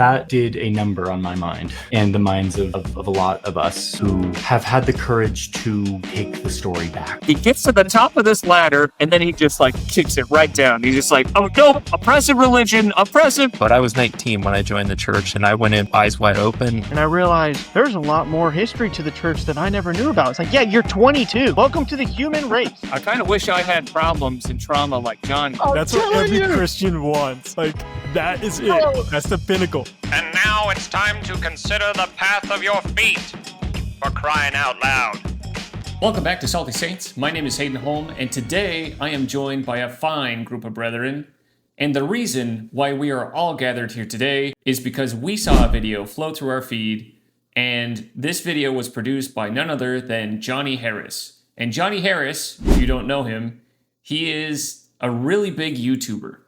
That did a number on my mind and the minds of a lot of us who have had the courage to take the story back. He gets to the top of this ladder and then he just kicks it right down. He's just like, oh no, oppressive religion, oppressive. But I was 19 when I joined the church, and I went in eyes wide open. And I realized there's a lot more history to the church that I never knew about. It's like, yeah, you're 22. Welcome to the human race. I kind of wish I had problems and trauma like John. That's what every Christian wants. That is it. That's the pinnacle. And now it's time to consider the path of your feet, for crying out loud. Welcome back to Salty Saints. My name is Hayden Holm, and today I am joined by a fine group of brethren. And the reason why we are all gathered here today is because we saw a video flow through our feed, and this video was produced by none other than Johnny Harris. And Johnny Harris, if you don't know him, he is a really big YouTuber.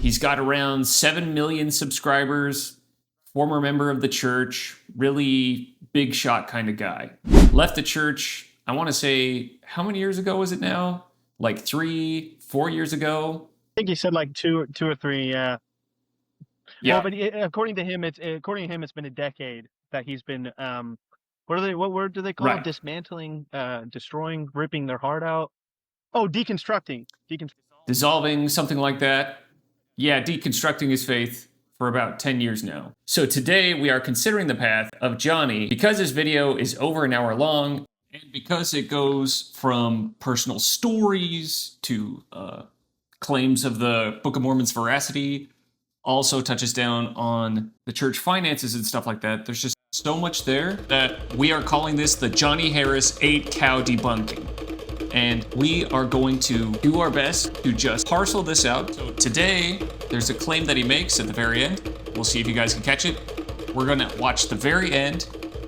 He's got around 7 million subscribers, former member of the church, really big shot kind of guy. Left the church, I want to say, how many years ago was it now? 3-4 years ago? I think he said two or three, yeah. Yeah. Well, but according to him, it's been a decade that he's been, what word do they call it? Dismantling, destroying, ripping their heart out. Oh, deconstructing. Dissolving, something like that. Yeah, deconstructing his faith for about 10 years now. So today we are considering the path of Johnny because this video is over an hour long and because it goes from personal stories to claims of the Book of Mormon's veracity, also touches down on the church finances and stuff like that. There's just so much there that we are calling this the Johnny Harris 8 Cow Debunking. And we are going to do our best to just parcel this out. So today, there's a claim that he makes at the very end. We'll see if you guys can catch it. We're gonna watch the very end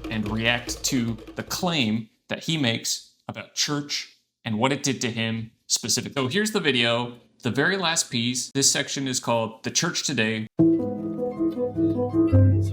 and react to the claim that he makes about church and what it did to him specifically. So here's the video, the very last piece. This section is called The Church Today.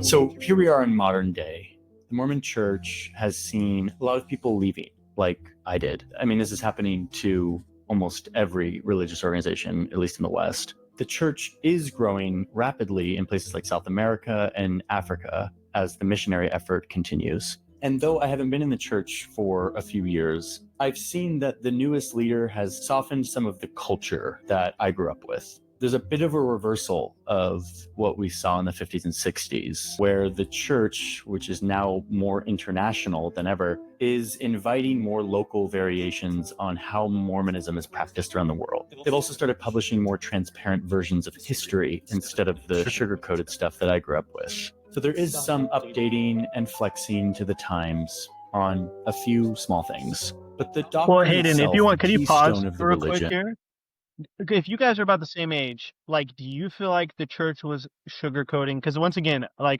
So here we are in modern day. The Mormon Church has seen a lot of people leaving, like I did. I mean, this is happening to almost every religious organization, at least in the West. The church is growing rapidly in places like South America and Africa as the missionary effort continues. And though I haven't been in the church for a few years, I've seen that the newest leader has softened some of the culture that I grew up with. There's a bit of a reversal of what we saw in the 50s and 60s, where the church, which is now more international than ever, is inviting more local variations on how Mormonism is practiced around the world. They've also started publishing more transparent versions of history instead of the sugar-coated stuff that I grew up with. So there is some updating and flexing to the times on a few small things. But the doctrine Well, Hayden, if you want, could you pause for real quick here? Okay, if you guys are about the same age, do you feel like the church was sugarcoating? Because once again, I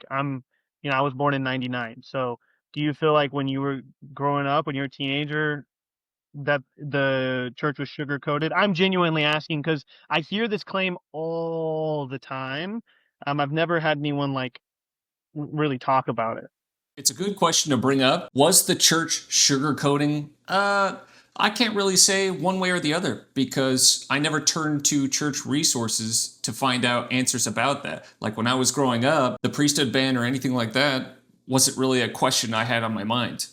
was born in '99. So do you feel like when you were growing up, when you were a teenager, that the church was sugarcoated? I'm genuinely asking because I hear this claim all the time. I've never had anyone really talk about it. It's a good question to bring up. Was the church sugarcoating? I can't really say one way or the other because I never turned to church resources to find out answers about that. Like when I was growing up, the priesthood ban or anything like that wasn't really a question I had on my mind.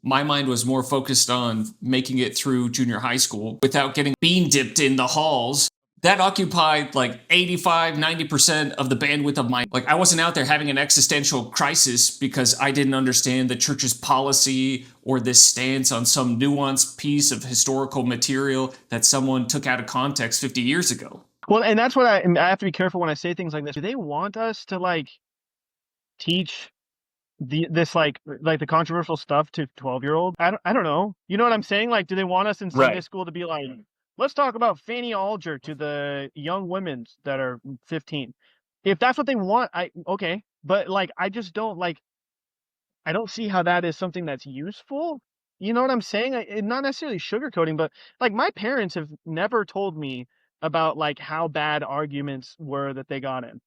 My mind was more focused on making it through junior high school without getting bean dipped in the halls. That occupied 85-90% of the bandwidth of my, I wasn't out there having an existential crisis because I didn't understand the church's policy or this stance on some nuanced piece of historical material that someone took out of context 50 years ago. Well, and that's what I have to be careful when I say things like this. Do they want us to teach this the controversial stuff to 12-year-olds? I don't know. You know what I'm saying? Do they want us in Sunday school to be let's talk about Fanny Alger to the young women that are 15. If that's what they want, okay. But I just don't I don't see how that is something that's useful. You know what I'm saying? Not necessarily sugarcoating, but my parents have never told me about how bad arguments were that they got in.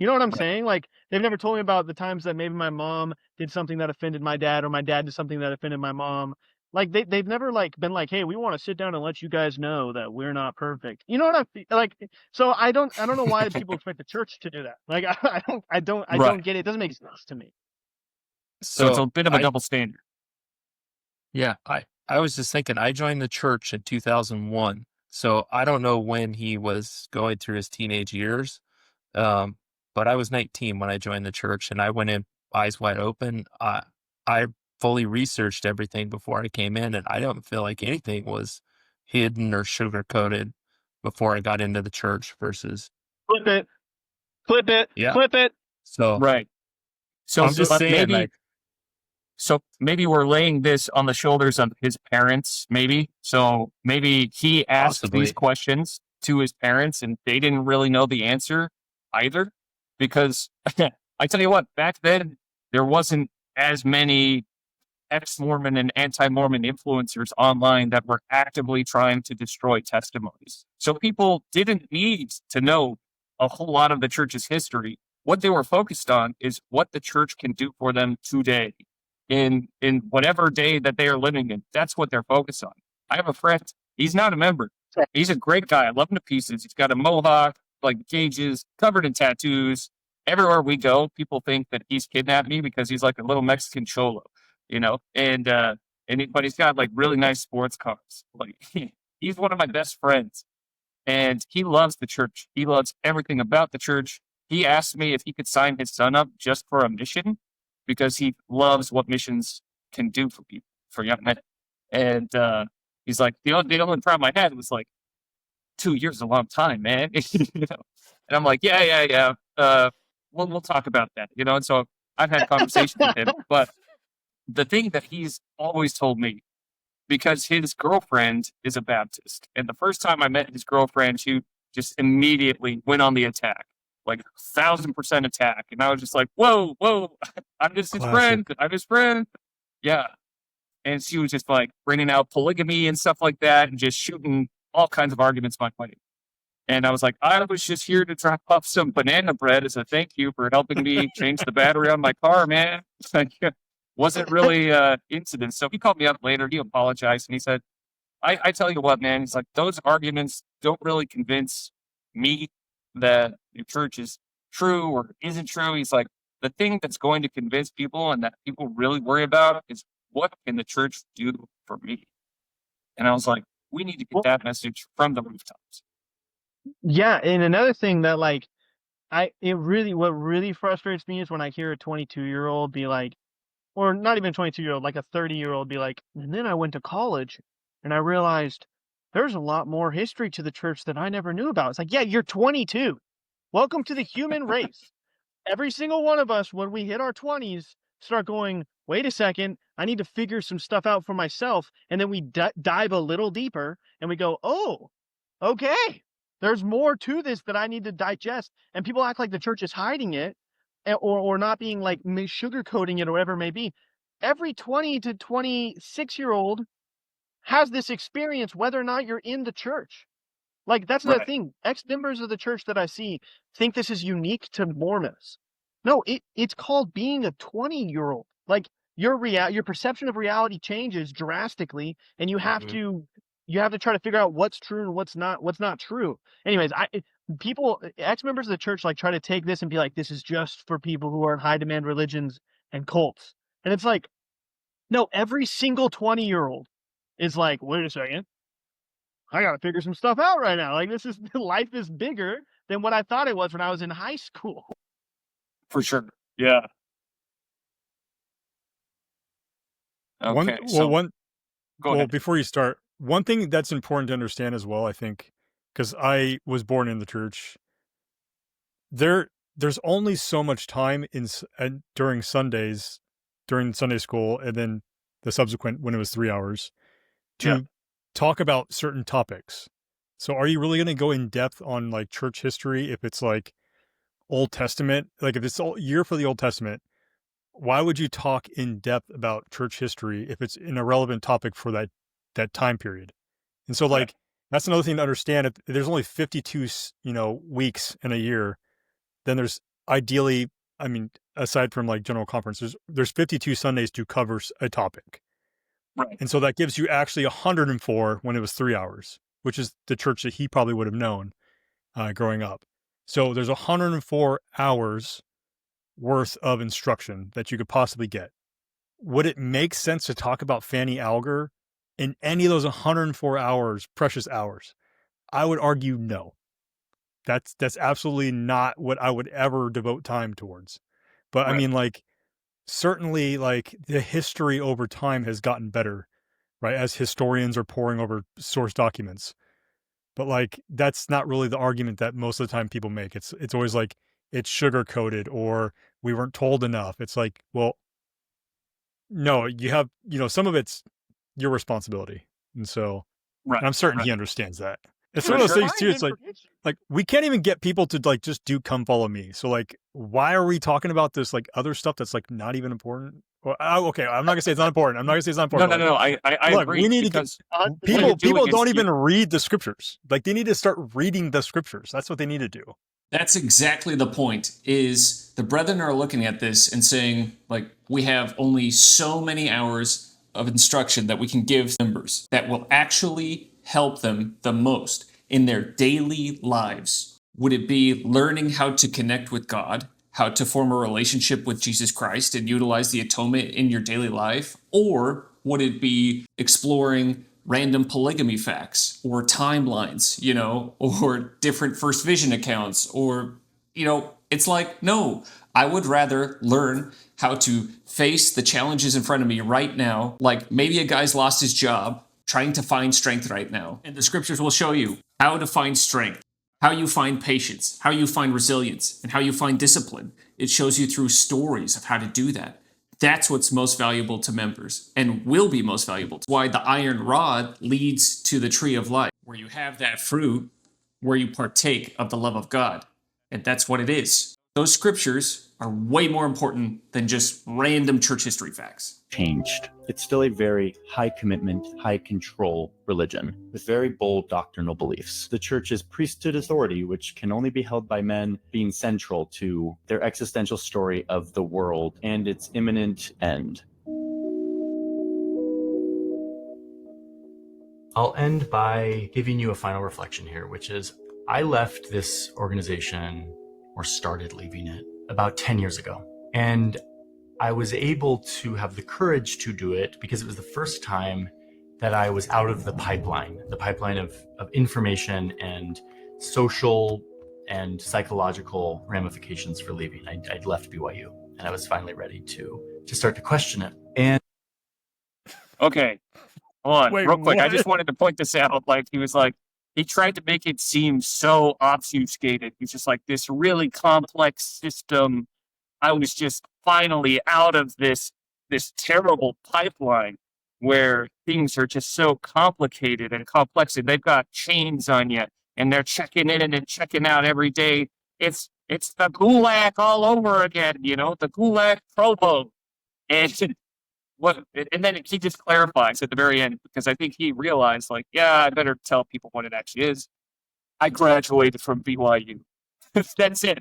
You know what I'm saying? They've never told me about the times that maybe my mom did something that offended my dad or my dad did something that offended my mom. Like they've never like been like, hey, we want to sit down and let you guys know that we're not perfect. You know what like? So I don't know why people expect the church to do that. Like I don't get it. It doesn't make sense to me. So it's a bit of a I double standard. Yeah, I was just thinking, I joined the church in 2001. So I don't know when he was going through his teenage years. But I was 19 when I joined the church, and I went in eyes wide open. I fully researched everything before I came in, and I don't feel like anything was hidden or sugar-coated before I got into the church versus, Flip it, flip it, yeah. flip it. So Right. So I'm just but saying, maybe like, so maybe we're laying this on the shoulders of his parents, maybe. So maybe he asked these possibly. questions to his parents and they didn't really know the answer either. Because I tell you what, back then there wasn't as many ex-Mormon and anti-Mormon influencers online that were actively trying to destroy testimonies. So people didn't need to know a whole lot of the church's history. What they were focused on is what the church can do for them today in whatever day that they are living in. That's what they're focused on. I have a friend, he's not a member. He's a great guy. I love him to pieces. He's got a mohawk, like gauges, covered in tattoos. Everywhere we go, people think that he's kidnapped me because he's like a little Mexican cholo, you know? But he's got like really nice sports cars. Like he's one of my best friends. And he loves the church. He loves everything about the church. He asked me if he could sign his son up just for a mission because he loves what missions can do for people, for young men. And he's like, the only problem I had was like, 2 years is a long time, man. You know? And I'm like, yeah. We'll talk about that, you know? And so I've had conversations with him. But the thing that he's always told me, because his girlfriend is a Baptist. And the first time I met his girlfriend, she just immediately went on the attack, like 1,000% attack. And I was just like, whoa, I'm just his friend. I'm his friend. Yeah. And she was just like bringing out polygamy and stuff like that and just shooting all kinds of arguments my way. And I was like, I was just here to drop off some banana bread as a thank you for helping me change the battery on my car, man. Wasn't really into this. So he called me up later. He apologized and he said, I tell you what, man, he's like, those arguments don't really convince me that your church is true or isn't true. He's like, the thing that's going to convince people and that people really worry about is what can the church do for me? And I was like, we need to get that message from the rooftops. Yeah, and another thing that like what really frustrates me is when I hear a 22-year-old be like, or not even a 22-year-old, like a 30-year-old be like, and then I went to college and I realized there's a lot more history to the church that I never knew about. It's like, yeah, you're 22. Welcome to the human race. Every single one of us, when we hit our 20s, start going, wait a second, I need to figure some stuff out for myself. And then we dive a little deeper and we go, oh, okay, there's more to this that I need to digest. And people act like the church is hiding it or not being like sugarcoating it or whatever it may be. Every 20 to 26-year-old has this experience, whether or not you're in the church. Like, that's the thing. Ex-members of the church that I see think this is unique to Mormons. No, it's called being a 20-year-old. Like, your perception of reality changes drastically, and you have to try to figure out what's true and what's not true. Anyways, ex-members of the church like try to take this and be like, this is just for people who are in high demand religions and cults. And it's like, no, every single 20-year-old is like, wait a second, I gotta figure some stuff out right now. Like, life is bigger than what I thought it was when I was in high school. For sure. Yeah. Okay. Go ahead. Before you start, one thing that's important to understand as well, I think, because I was born in the church, there's only so much time during Sundays, during Sunday school, and then the subsequent when it was 3 hours to talk about certain topics. So are you really going to go in depth on like church history if it's like Old Testament? Like if it's all year for the Old Testament, why would you talk in depth about church history if it's an irrelevant topic for that time period? And so like that's another thing to understand. If there's only 52 weeks in a year, then there's ideally, I mean, aside from like general conferences, there's 52 Sundays to cover a topic. Right. And so that gives you actually 104 when it was 3 hours, which is the church that he probably would have known growing up. So there's 104 hours worth of instruction that you could possibly get. Would it make sense to talk about Fanny Alger in any of those 104 hours, precious hours? I would argue no. That's absolutely not what I would ever devote time towards. But Right. I mean, like, certainly, like, the history over time has gotten better, right? As historians are poring over source documents. But like, that's not really the argument that most of the time people make. It's always like it's sugar coated or we weren't told enough. It's like, well, no, you have, some of it's your responsibility. And so, Right. and I'm certain Right. he understands that. It's For one of those sure. things too. It's like we can't even get people to like just do come follow me. So like, why are we talking about this like other stuff that's like not even important? Well, okay, I'm not gonna say it's not important. I'm not gonna say it's not No, important. no, but, no. I look, agree. we need to get because what people. you're doing People is don't you- even read the scriptures. Like they need to start reading the scriptures. That's what they need to do. That's exactly the point. Is the brethren are looking at this and saying, like, we have only so many hours of instruction that we can give members that will actually help them the most in their daily lives. Would it be learning how to connect with God, how to form a relationship with Jesus Christ and utilize the atonement in your daily life? Or would it be exploring random polygamy facts or timelines, or different First Vision accounts, or, it's like, no, I would rather learn how to face the challenges in front of me right now. Like maybe a guy's lost his job, trying to find strength right now. And the scriptures will show you how to find strength, how you find patience, how you find resilience, and how you find discipline. It shows you through stories of how to do that. That's what's most valuable to members and will be most valuable. That's why the iron rod leads to the tree of life, where you have that fruit, where you partake of the love of God. And that's what it is. Those scriptures are way more important than just random church history facts. Changed. It's still a very high commitment, high control religion with very bold doctrinal beliefs. The church's priesthood authority, which can only be held by men, being central to their existential story of the world and its imminent end. I'll end by giving you a final reflection here, which is I left this organization, or started leaving it, about 10 years ago. And I was able to have the courage to do it because it was the first time that I was out of the pipeline of information and social and psychological ramifications for leaving. I'd left BYU and I was finally ready to start to question it. And Okay, hold on, Wait, real quick. I what? just wanted to point this out. Like he tried to make it seem so obfuscated. He's just like this really complex system. I was just finally out of this terrible pipeline where things are just so complicated and complex, and they've got chains on you, and they're checking in and checking out every day. It's the gulag all over again, the gulag provo. And and then he just clarifies at the very end, because I think he realized, like, yeah, I better tell people what it actually is. I graduated from BYU. That's it.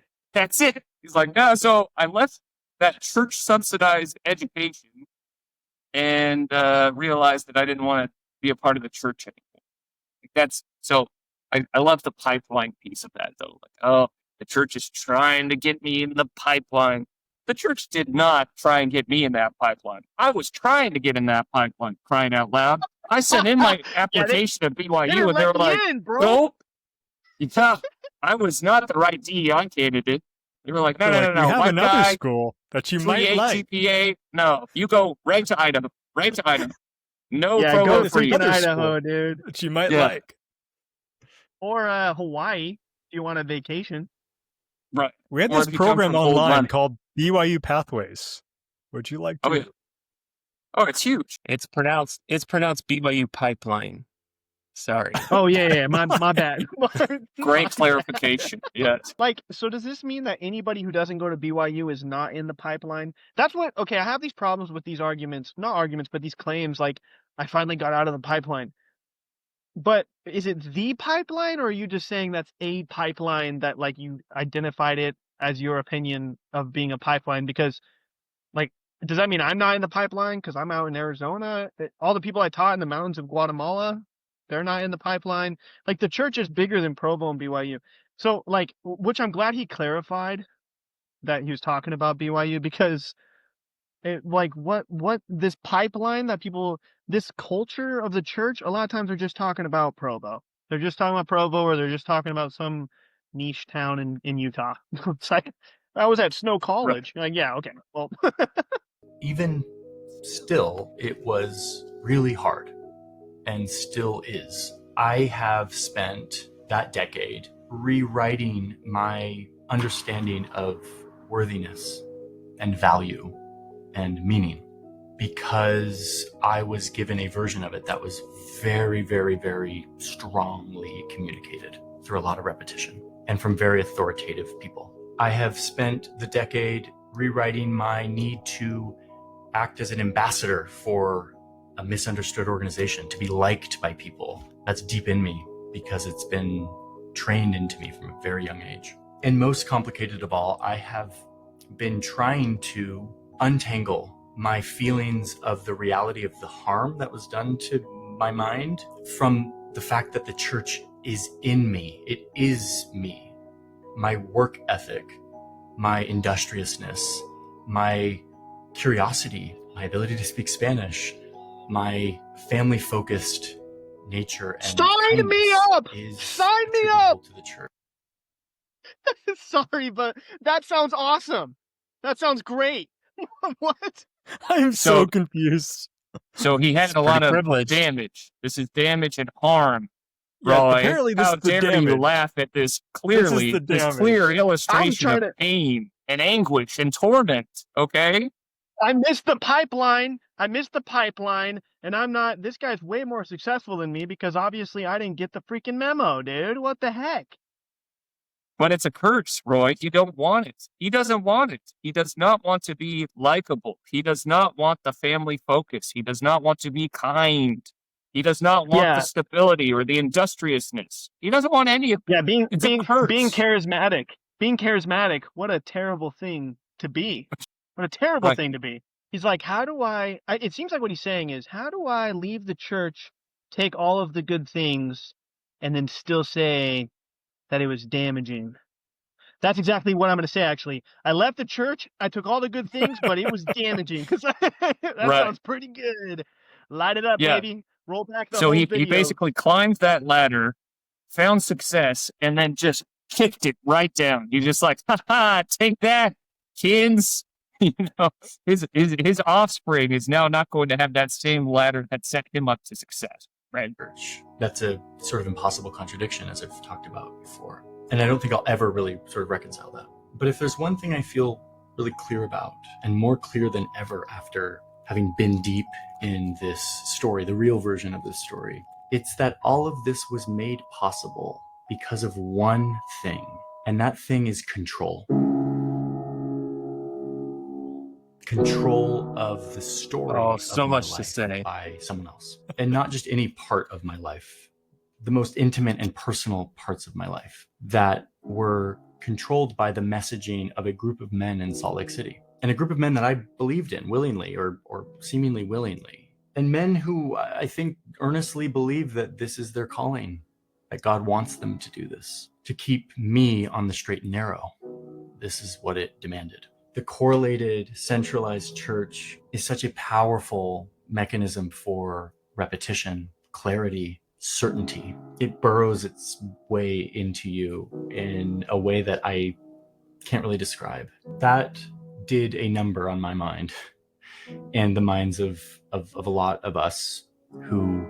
He's like, no, so I left that church subsidized education and realized that I didn't want to be a part of the church anymore. I love the pipeline piece of that, though. Like, oh, the church is trying to get me in the pipeline. The church did not try and get me in that pipeline. I was trying to get in that pipeline, crying out loud. I sent in my application at BYU, and they were like, nope. Yeah, I was not the right DEI candidate. They were like, no. We have White another guy, school that you might 3.8 like. GPA. No, you go right to item. No Yeah, promo go to free. freaking Another Idaho, school. dude. That you might Yeah. like. Or Hawaii if you want a vacation. Right. We had Or this if you come program from old online money. called BYU Pathways. Would you like to? Oh, yeah. Oh, it's huge. It's pronounced BYU Pipeline. Sorry. Oh yeah, my bad. Great clarification. Yes. Like, so does this mean that anybody who doesn't go to BYU is not in the pipeline? That's what. Okay, I have these problems with these arguments, not arguments, but these claims. Like, I finally got out of the pipeline. But is it the pipeline, or are you just saying that's a pipeline that, like, you identified it as your opinion of being a pipeline? Because, like, Does that mean I'm not in the pipeline because I'm out in Arizona? All the people I taught in the mountains of Guatemala, they're not in the pipeline. Like, the church is bigger than Provo and BYU. So, like, which I'm glad he clarified that he was talking about BYU, because like, what this pipeline that people, this culture of the church, a lot of times they're just talking about Provo. They're just talking about Provo, or they're just talking about some niche town in Utah. It's like, I was at Snow College. Like, yeah, okay, well. Even still, it was really hard, and still is. I have spent that decade rewriting my understanding of worthiness and value and meaning, because I was given a version of it that was very, very, very strongly communicated through a lot of repetition and from very authoritative people. I have spent the decade rewriting my need to act as an ambassador for a misunderstood organization, to be liked by people. That's deep in me because it's been trained into me from a very young age. And most complicated of all, I have been trying to untangle my feelings of the reality of the harm that was done to my mind from the fact that the church is in me. It is me. My work ethic, my industriousness, my curiosity, my ability to speak Spanish, my family-focused nature and Sign me up! is Sign me attributable up! to the church. Sorry, but that sounds awesome. That sounds great. What? I'm so confused. So he had It's a lot pretty of privileged. damage. This is damage and harm. Yeah, Roy, apparently this how is the dare you damage. laugh at this This is clearly, the this damage. clear illustration trying of to- pain and anguish and torment, okay? I missed the pipeline. And I'm not. This guy's way more successful than me because obviously I didn't get the freaking memo, dude. What the heck? But it's a curse, Roy. You don't want it. He doesn't want it. He does not want to be likable. He does not want the family focus. He does not want to be kind. He does not want Yeah. the stability or the industriousness. He doesn't want any of it. Yeah, being It's a curse. charismatic. Being charismatic, what a terrible thing to be. What a terrible Right. thing to be. He's like, how do it seems like what he's saying is, how do I leave the church, take all of the good things, and then still say that it was damaging? That's exactly what I'm going to say, actually. I left the church, I took all the good things, but it was damaging. Because that Right. sounds pretty good. Light it up, Yeah. baby. Roll back the So whole he video. basically climbed that ladder, found success, and then just kicked it right down. You're just like, ha ha, take that, kids. You know, his offspring is now not going to have that same ladder that set him up to success, right? That's a sort of impossible contradiction, as I've talked about before. And I don't think I'll ever really sort of reconcile that. But if there's one thing I feel really clear about, and more clear than ever after having been deep in this story, the real version of this story, it's that all of this was made possible because of one thing, and that thing is control. Control of the story Oh, so of my much to life say. by someone else. And not just any part of my life, the most intimate and personal parts of my life that were controlled by the messaging of a group of men in Salt Lake City. And a group of men that I believed in willingly or seemingly willingly. And men who I think earnestly believe that this is their calling, that God wants them to do this, to keep me on the straight and narrow. This is what it demanded. The correlated, centralized church is such a powerful mechanism for repetition, clarity, certainty. It burrows its way into you in a way that I can't really describe. That did a number on my mind and the minds of a lot of us who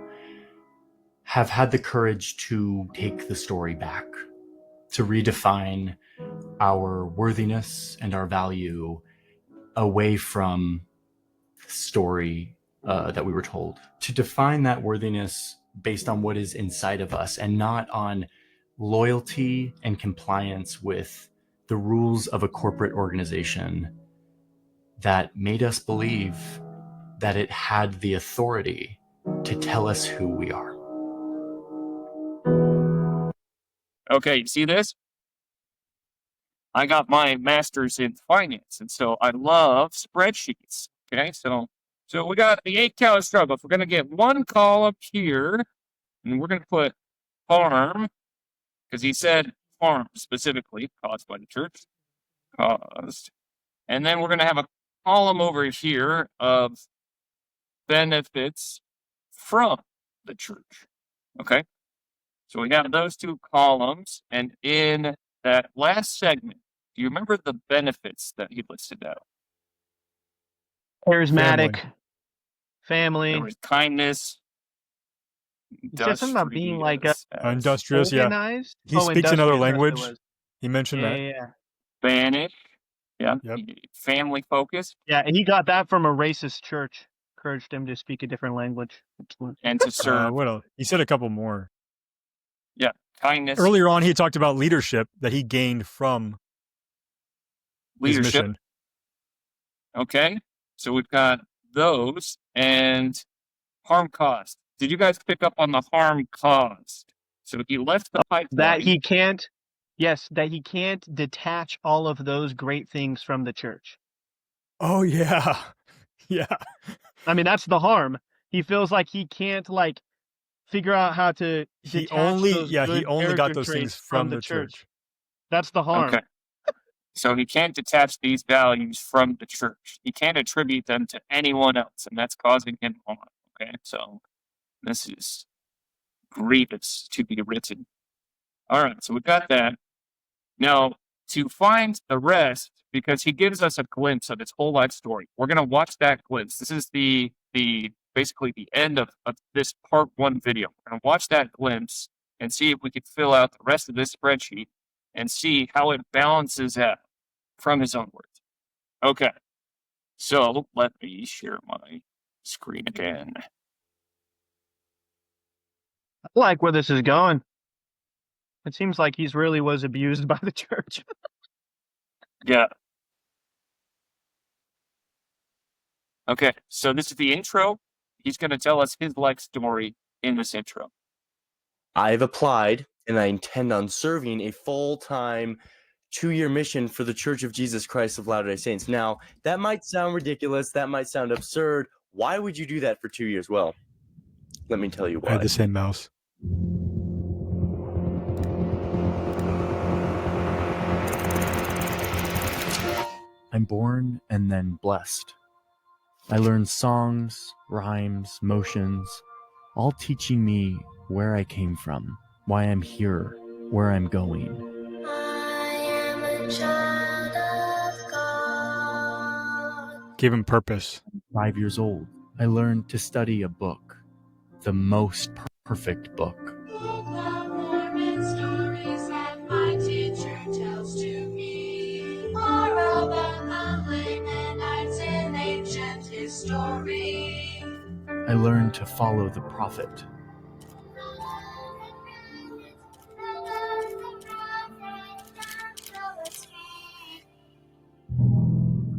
have had the courage to take the story back, to redefine our worthiness and our value away from the story that we were told, to define that worthiness based on what is inside of us and not on loyalty and compliance with the rules of a corporate organization that made us believe that it had the authority to tell us who we are. Okay, you see this? I got my master's in finance, and so I love spreadsheets. Okay, so we got the 8-cow struggle. We're going to get one column here, and we're going to put harm, because he said harm specifically, caused by the church. Caused. And then we're going to have a column over here of benefits from the church. Okay? So we have those two columns, and in that last segment, do you remember the benefits that he listed out? Charismatic, family. There was kindness, He said something about being like industrious, yeah. organized. He speaks another industrious, that's what it language. was. He mentioned Yeah, that. yeah, Spanish, yeah, Yep. family focused, yeah. And he got that from a racist church. Encouraged him to speak a different language. and to serve. What else? He said a couple more. Yeah, kindness. Earlier on, he talked about leadership that he gained from his leadership. mission. Okay, so we've got those and harm caused. Did you guys pick up on the harm caused? So he left the pipeline. That he can't, yes, that he can't detach all of those great things from the church. Oh, yeah. Yeah. I mean, that's the harm. He feels like he can't, like, figure out how to He detach only, those yeah, he good only got character those things traits from the church. That's the harm. Okay. So he can't detach these values from the church. He can't attribute them to anyone else, and that's causing him harm. Okay, so this is grievous to be written. All right, so we've got that. Now, to find the rest, because he gives us a glimpse of his whole life story, we're going to watch that glimpse. This is the basically the end of this part 1 video. We're going to watch that glimpse and see if we can fill out the rest of this spreadsheet and see how it balances out from his own words. Okay, so let me share my screen again. I like where this is going. It seems like he's really was abused by the church. Yeah. Okay, so this is the intro. He's going to tell us his life story in this intro. I've applied and I intend on serving a full-time 2-year mission for the Church of Jesus Christ of Latter-day Saints. Now, that might sound ridiculous. That might sound absurd. Why would you do that for 2 years? Well, let me tell you why. I had the same mouse. I'm born and then blessed. I learn songs, rhymes, motions, all teaching me where I came from, why I'm here, where I'm going. I am a child of God. Give him purpose. 5 years old, I learned to study a book, the most perfect book. Book of Mormon stories that my teacher tells to me are about the Lamanites in ancient history. I learned to follow the prophet.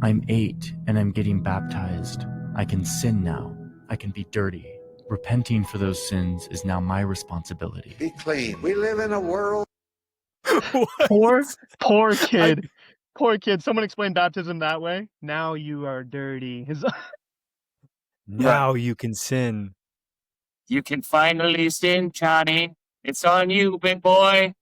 I'm 8 and I'm getting baptized. I can sin now. I can be dirty. Repenting for those sins is now my responsibility. Be clean. We live in a world. Poor kid. Poor kid. Someone explained baptism that way. Now you are dirty. Now you can sin. You can finally sin, Johnny. It's on you, big boy.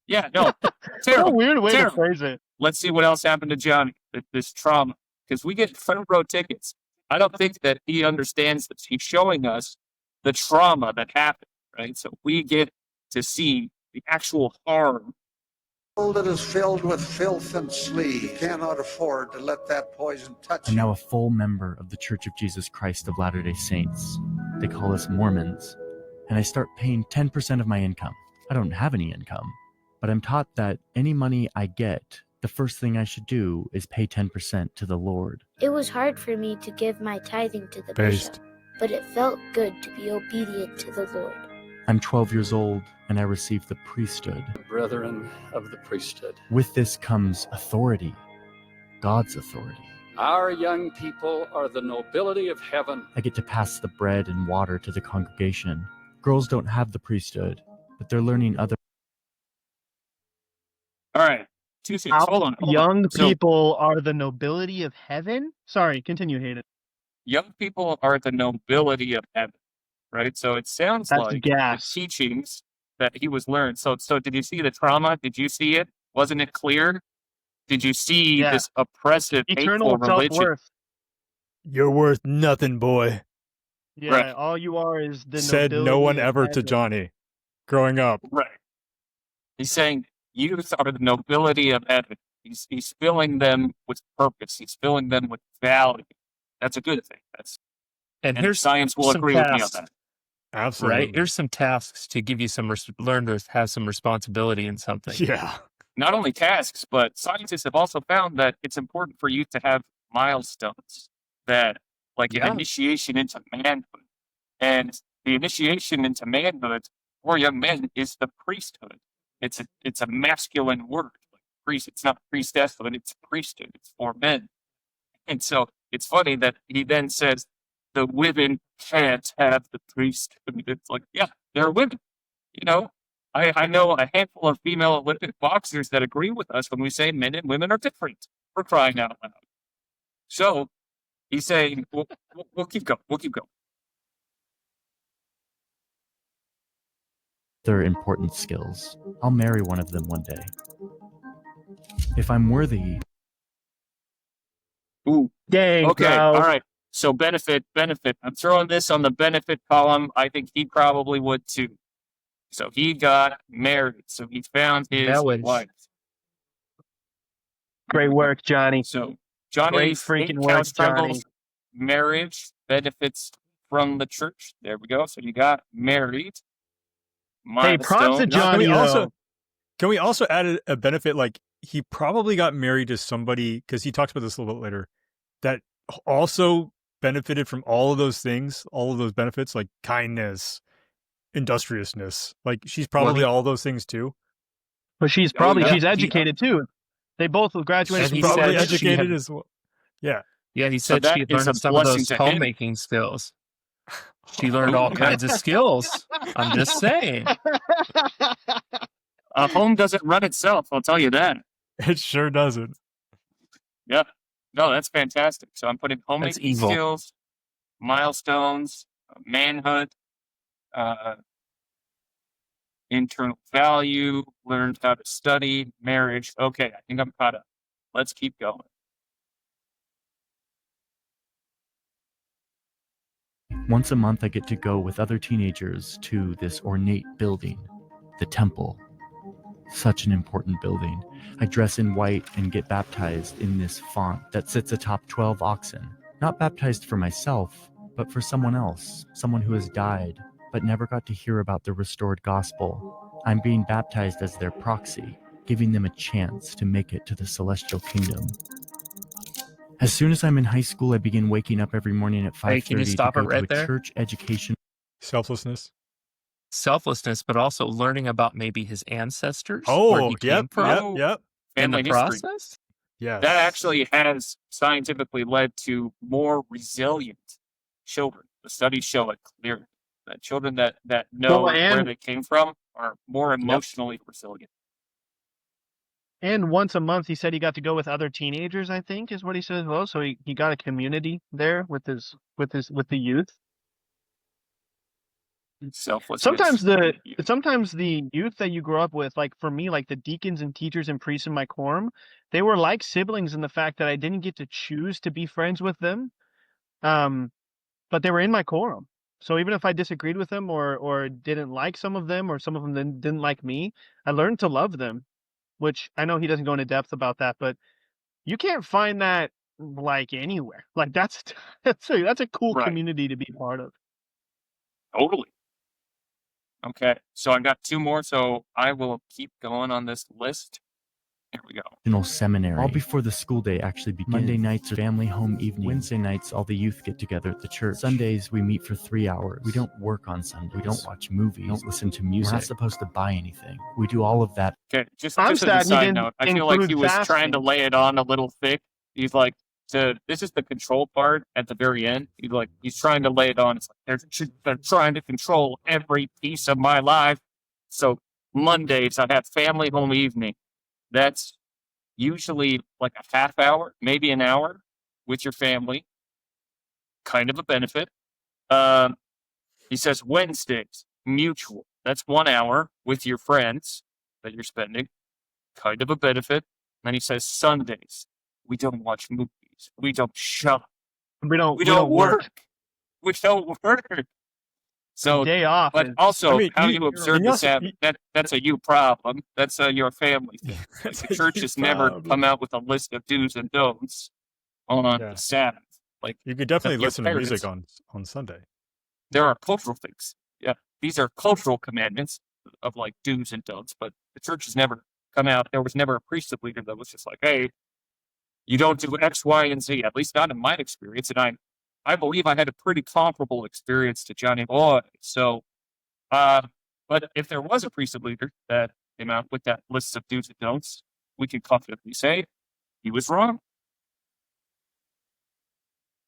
Yeah, no. What Terrible. a weird way Terrible. to phrase it. Let's see what else happened to Johnny, this trauma. Because we get front row tickets. I don't think that he understands this. He's showing us the trauma that happened, right? So we get to see the actual harm. That is filled with filth and sleep. Cannot afford to let that poison touch I'm you. now a full member of the Church of Jesus Christ of Latter-day Saints. They call us Mormons. And I start paying 10% of my income. I don't have any income, but I'm taught that any money I get, the first thing I should do is pay 10% to the Lord. It was hard for me to give my tithing to the Based. bishop, but it felt good to be obedient to the Lord. I'm 12 years old and I receive the priesthood. Brethren of the priesthood. With this comes authority, God's authority. Our young people are the nobility of heaven. I get to pass the bread and water to the congregation. Girls don't have the priesthood, but they're learning other. All right. 2 seconds. Hold on. Young So- people are the nobility of heaven? Sorry, continue, Hayden. young people are the nobility of heaven, right? So it sounds That's like gas. the teachings that he was learned. So did you see the trauma? Did you see it? Wasn't it clear? Did you see Yeah. this oppressive, hateful Eternal religion? self-worth. You're worth nothing, boy. Yeah, Right. all you are is the Said nobility no one of ever to heaven. Johnny growing up. Right. He's saying youth are the nobility of heaven. He's filling them with purpose. He's filling them with value. That's a good thing. And And here's science will some agree with me on tasks, that. Absolutely. right? Here's some tasks to give you some learn to have some responsibility in something. Yeah. Not only tasks, but scientists have also found that it's important for youth to have milestones that, like Yeah. an initiation into manhood. And the initiation into manhood for young men is the priesthood. It's a masculine word. Like priest, it's not priestesshood, it's priesthood. It's for men. And so it's funny that he then says the women can't have the priesthood. It's like, yeah, they're women. You know, I know a handful of female Olympic boxers that agree with us when we say men and women are different. We're crying out loud. So he's saying, we'll keep going. We'll keep going. They're important skills. I'll marry one of them one day. If I'm worthy. Ooh. Dang, Okay. bro. All right. So benefit. I'm throwing this on the benefit column. I think he probably would too. So he got married. So he found his Marriage. wife. Great work, Johnny. So Johnny's freaking income work, struggles, marriage, benefits from the church. There we go. So you got married. Hey, props to Milestone. Johnny, Can we also add a benefit? Like, he probably got married to somebody, because he talks about this a little bit later, that also benefited from all of those things, all of those benefits, like kindness, industriousness. Like, she's probably all those things too. But she's she's educated too. They both graduated She's from probably college. educated as well. Yeah. Yeah, he So said that she is a learned some of blessing those to him. homemaking skills. She learned all kinds of skills. I'm just saying. A home doesn't run itself, I'll tell you that. It sure doesn't. Yeah. No, that's fantastic. So I'm putting homemaking evil. skills, milestones, manhood, internal value, learned how to study, marriage. Okay, I think I'm caught up. Let's keep going. Once a month, I get to go with other teenagers to this ornate building, the temple. Such an important building. I dress in white and get baptized in this font that sits atop 12 oxen. Not baptized for myself, but for someone else, someone who has died, but never got to hear about the restored gospel. I'm being baptized as their proxy, giving them a chance to make it to the celestial kingdom. As soon as I'm in high school, I begin waking up every morning at 5:30 Can you stop to it go right to a there? church education. Selflessness. Selflessness, but also learning about maybe his ancestors, where Oh, he came from yep. in the Family history. process. Yes. That actually has scientifically led to more resilient children. The studies show it clearly. That children that know where they came from are more emotionally resilient. And once a month, he said he got to go with other teenagers, I think is what he said as well. So he got a community there with the youth. Selflessness. Sometimes the youth that you grow up with, like for me, like the deacons and teachers and priests in my quorum, they were like siblings in the fact that I didn't get to choose to be friends with them. But they were in my quorum. So even if I disagreed with them or didn't like some of them, or some of them didn't like me, I learned to love them, which I know he doesn't go into depth about that, but you can't find that like anywhere. Like that's a cool community to be part of. Totally. Okay, so I got two more, so I will keep going on this list. Here we go. Seminary. All before the school day actually begins. Monday nights are family home evening. Wednesday nights, all the youth get together at the church. Sundays, we meet for 3 hours. We don't work on Sundays. We don't watch movies. We don't listen to music. We're not supposed to buy anything. We do all of that. Okay, just as a side note, I feel like he was trying to lay it on a little thick. He's like, this is the control part at the very end. He's trying to lay it on. It's like they're trying to control every piece of my life. So Mondays, I have family home evening. That's usually like a half hour, maybe an hour with your family. kind of a benefit. He says Wednesdays, mutual. That's 1 hour with your friends that you're spending. Kind of a benefit. Then he says Sundays, we don't watch movies. We don't shop. We don't work. We don't work. So, day off. but also, I mean, how you- you observe and the also- Sabbath, that's a you problem. That's your family thing. That's The a church you has never problem. come out with a list of do's and don'ts on Yeah. the Sabbath. Like, You could definitely your listen to music parents- on Sunday. there are cultural things. Yeah, these are cultural commandments of like do's and don'ts, but the church has never come out. There was never a priesthood leader that was just like, hey, you don't do X, Y, and Z, at least not in my experience. And I believe I had a pretty comparable experience to Johnny Boy. So, but if there was a priesthood leader that came out with that list of do's and don'ts, we can confidently say he was wrong.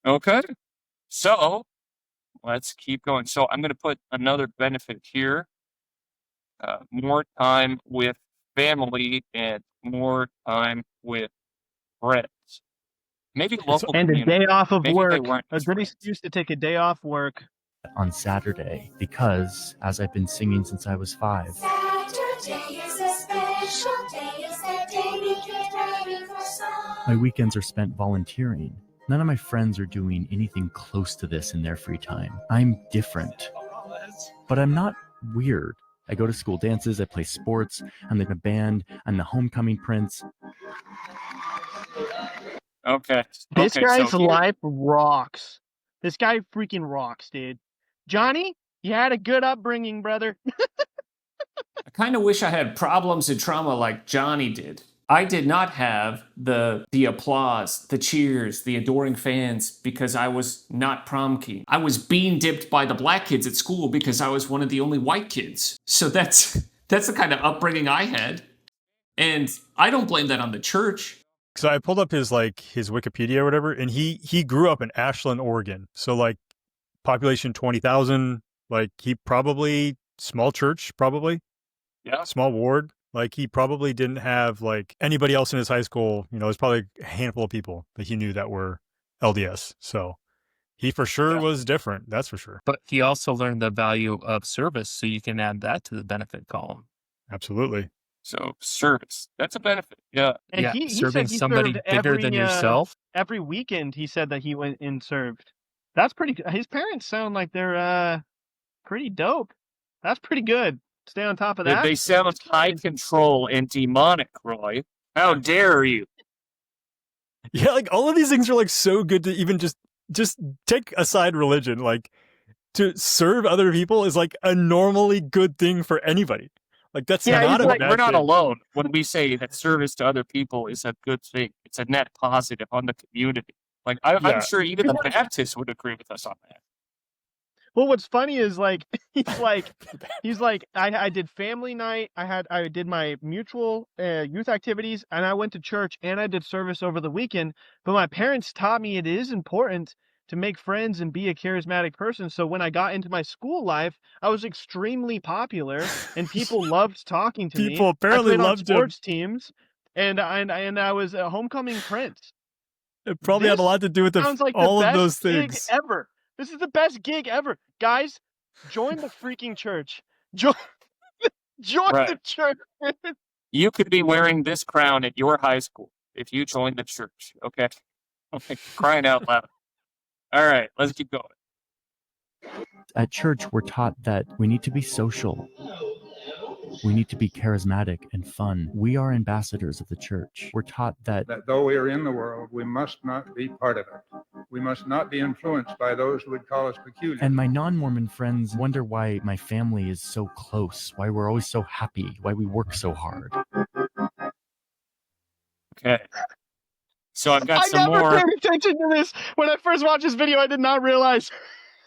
Okay, so let's keep going. So I'm going to put another benefit here. More time with family and more time with friends. Maybe local And a community. day off of Maybe they work. weren't A his good friends. excuse to take a day off work. On Saturday, because as I've been singing since I was 5, Saturday is a special day. It's that day we get ready for song. my weekends are spent volunteering. None of my friends are doing anything close to this in their free time. I'm different, but I'm not weird. I go to school dances, I play sports, I'm in a band, I'm the homecoming prince. Okay. This okay, guy's so here- life rocks. This guy freaking rocks, dude. Johnny, you had a good upbringing, brother. I kind of wish I had problems and trauma like Johnny did. I did not have the applause, the cheers, the adoring fans because I was not prom king. I was bean dipped by the black kids at school because I was one of the only white kids. So that's the kind of upbringing I had. And I don't blame that on the church. So I pulled up his Wikipedia or whatever, and he grew up in Ashland, Oregon. So like population 20,000, like he probably small church, probably. Yeah. Small ward. Like he probably didn't have like anybody else in his high school. You know, there's probably a handful of people that he knew that were LDS. So he for sure was different. That's for sure. But he also learned the value of service, so you can add that to the benefit column. Absolutely. So service, that's a benefit. Yeah. And Yeah, he serving said he somebody served bigger than yourself. Every weekend, he said that he went and served. That's pretty good. His parents sound like they're pretty dope. That's pretty good. Stay on top of that. They sound high control and demonic, Roy. How dare you? Yeah, like all of these things are like so good to even just take aside religion. Like to serve other people is like a normally good thing for anybody. Like that's Yeah, not a like, bad we're not thing. alone when we say that service to other people is a good thing. It's a net positive on the community. Like Yeah. I'm sure even the Baptists would agree with us on that. Well, what's funny is like he's like I did family night. I did my mutual youth activities, and I went to church, and I did service over the weekend. But my parents taught me it is important to make friends and be a charismatic person. So when I got into my school life, I was extremely popular, and people loved talking to me. People apparently I played loved on him. sports teams, and I was a homecoming prince. It probably had a This lot to do with Sounds like all the of best those gig things. ever. This is the best gig ever, guys. Join the freaking church. Join the Right. church. You could be wearing this crown at your high school if you joined the church. Okay. Okay. Crying out loud. All right, let's keep going. At church, we're taught that we need to be social. We need to be charismatic and fun. We are ambassadors of the church. We're taught that That though we are in the world, we must not be part of it. We must not be influenced by those who would call us peculiar. and my non-Mormon friends wonder why my family is so close, why we're always so happy, why we work so hard. Okay. So I've got I some never more. paid attention to this. When I first watched this video, I did not realize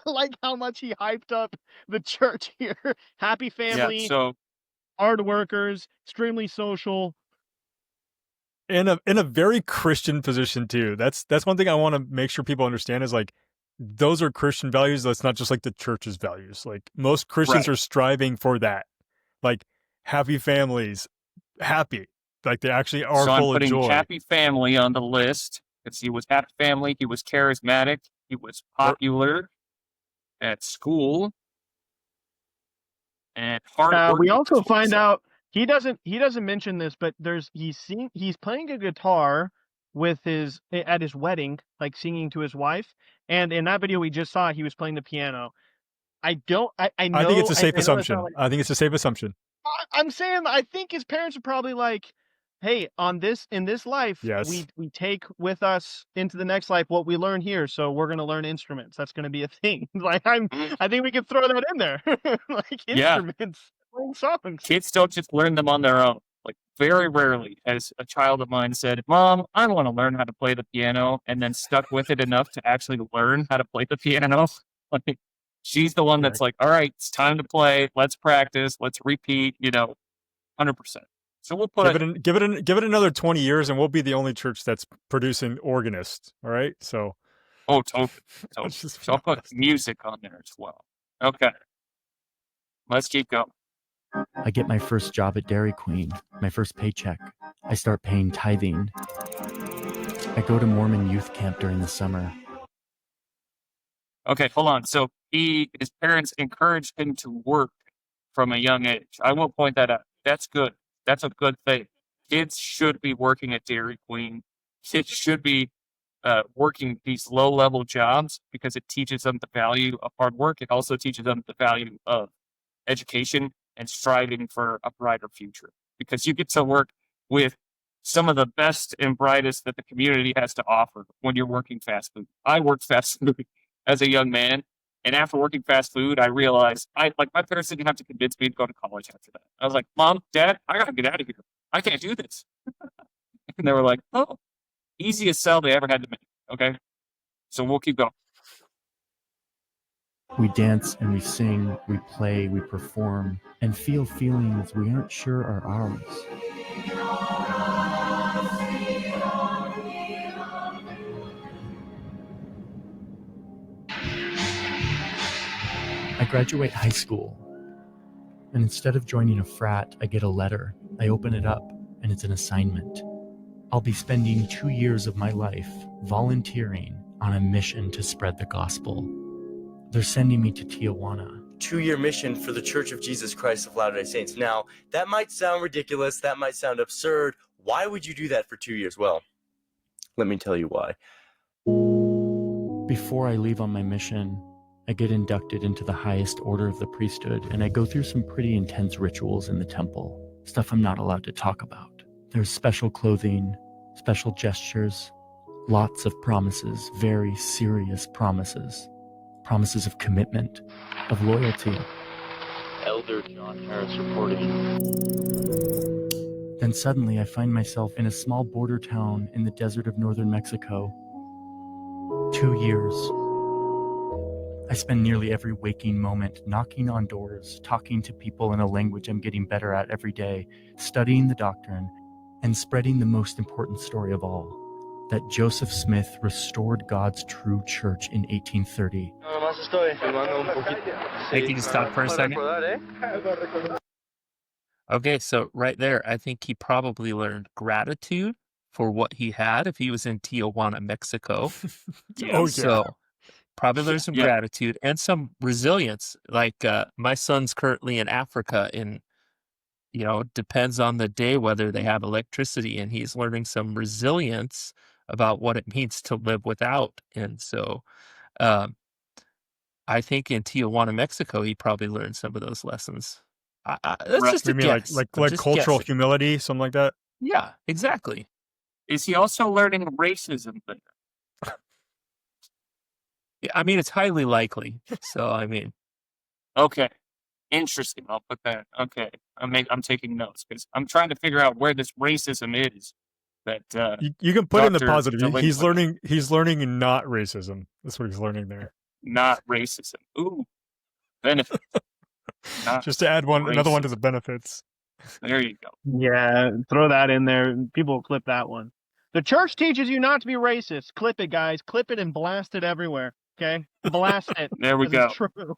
like how much he hyped up the church here. Happy family, Yeah, so hard workers, extremely social. In a very Christian position too. That's one thing I want to make sure people understand is like those are Christian values. That's not just like the church's values. Like most Christians Right. are striving for that. Like happy families, happy. Like they actually are so I'm full of putting joy. happy family on the list because he was happy family. He was charismatic. He was popular at school and hardworking. We also is what he find said. out he doesn't mention this, but he's playing a guitar with at his wedding, like singing to his wife. And in that video we just saw, he was playing the piano. I know. I think it's a safe I know that's not assumption. I think it's a safe assumption. I'm saying I think his parents are probably like, hey, in this life, Yes. we take with us into the next life what we learn here, so we're gonna learn instruments. That's gonna be a thing. Like I think we could throw that in there. Like Yeah. instruments, playing songs. Kids don't just learn them on their own. Like very rarely has a child of mine said, "Mom, I want to learn how to play the piano," and then stuck with it enough to actually learn how to play the piano. Like she's the one that's like, "All right, it's time to play. Let's practice. Let's repeat." 100%. So we'll put give it another 20 years, and we'll be the only church that's producing organists. All right, so. Oh, totally. So I'll put music on there as well. Okay, let's keep going. I get my first job at Dairy Queen, my first paycheck. I start paying tithing. I go to Mormon youth camp during the summer. Okay, hold on. So his parents encouraged him to work from a young age. I will point that out. That's good. That's a good thing. Kids should be working at Dairy Queen. Kids should be working these low-level jobs because it teaches them the value of hard work. It also teaches them the value of education and striving for a brighter future. Because you get to work with some of the best and brightest that the community has to offer when you're working fast food. I worked fast food as a young man. And after working fast food, I realized my parents didn't have to convince me to go to college after that. I was like, Mom, Dad, I got to get out of here. I can't do this. And they were like, oh, easiest sell they ever had to make. Okay. So we'll keep going. We dance and we sing, we play, we perform, and feel feelings we aren't sure are ours. I graduate high school, and instead of joining a frat, I get a letter. I open it up, and it's an assignment. I'll be spending 2 years of my life volunteering on a mission to spread the gospel. They're sending me to Tijuana. 2-year mission for the Church of Jesus Christ of Latter-day Saints. Now, that might sound ridiculous. That might sound absurd. Why would you do that for 2 years? Well, let me tell you why. Before I leave on my mission, I get inducted into the highest order of the priesthood, and I go through some pretty intense rituals in the temple, stuff I'm not allowed to talk about. There's special clothing, special gestures, lots of promises, very serious promises. Promises of commitment, of loyalty. Elder John Harris reporting. Then suddenly I find myself in a small border town in the desert of northern Mexico. 2 years. I spend nearly every waking moment knocking on doors, talking to people in a language I'm getting better at every day, studying the doctrine, and spreading the most important story of all, that Joseph Smith restored God's true church in 1830. Hey, can you stop for a second? Okay, so right there, I think he probably learned gratitude for what he had if he was in Tijuana, Mexico. Oh, yeah. So probably learned some gratitude and some resilience. Like my son's currently in Africa, and depends on the day whether they have electricity, and he's learning some resilience about what it means to live without. And so I think in Tijuana, Mexico, he probably learned some of those lessons. That's just a guess. Like I'm just cultural guessing. humility, something like that. Yeah, exactly. Is he also learning racism there? Yeah, I mean, it's highly likely. So, I mean. Okay. Interesting. I'll put that. Okay. I'm taking notes because I'm trying to figure out where this racism is. That you can put in the positive. Delinquent. He's learning not racism. That's what he's learning there. Not racism. Ooh. Benefits. Just to add another one to the benefits. There you go. Yeah, throw that in there. People will clip that one. The church teaches you not to be racist. Clip it, guys. Clip it and blast it everywhere. Okay? Blast it. There we go. It's true.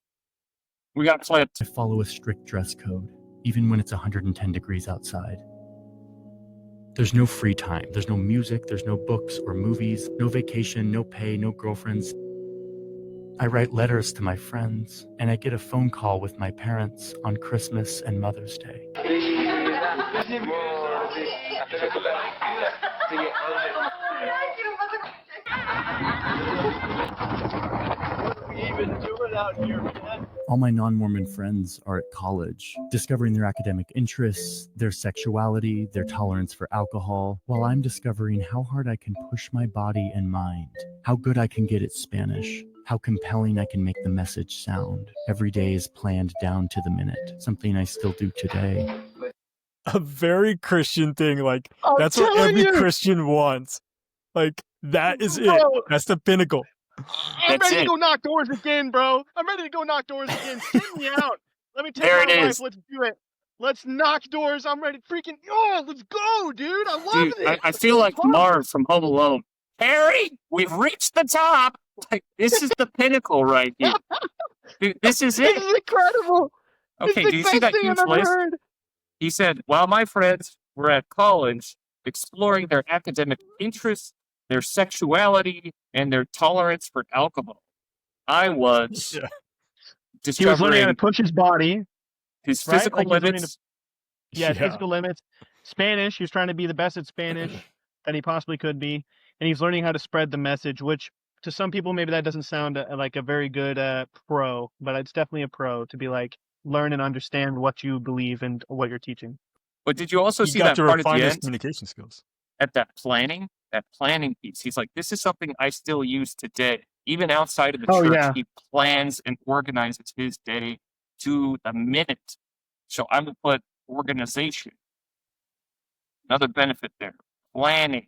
We got clipped. I follow a strict dress code, even when it's 110 degrees outside. There's no free time. There's no music. There's no books or movies. No vacation. No pay. No girlfriends. I write letters to my friends, and I get a phone call with my parents on Christmas and Mother's Day. All my non-Mormon friends are at college, discovering their academic interests, their sexuality, their tolerance for alcohol, while I'm discovering how hard I can push my body and mind, how good I can get at Spanish, how compelling I can make the message sound. Every day is planned down to the minute, something I still do today. A very Christian thing. Like, I'm that's what telling every you. Christian wants. Like, that is it. Bro. That's the pinnacle. I'm ready to go knock doors again, bro. I'm ready to go knock doors again. Send me out. Let me take There my it wife. is. Let's do it. Let's knock doors. I'm ready. Freaking, let's go, dude. I love Dude, this. I feel like Marv from Home Alone. Harry, we've reached the top. Like, this is the pinnacle right here. Dude, this is This it. is incredible. Okay, It's do the you see best that thing huge I've ever list? heard. He said, while my friends were at college exploring their academic interests, their sexuality, and their tolerance for alcohol, I was Yeah. He was learning how to discovering push his body. his right? physical Like he was learning limits. his physical limits. Spanish, he was trying to be the best at Spanish that he possibly could be. And he's learning how to spread the message, which to some people, maybe that doesn't sound like a very good pro, but it's definitely a pro to be like, learn and understand what you believe and what you're teaching. But did you also He see got that to part at refine the his end? communication skills. At that planning piece. He's like, this is something I still use today. Even outside of the Oh, church, yeah. he plans and organizes his day to the minute. So I would put organization. Another benefit there. Planning.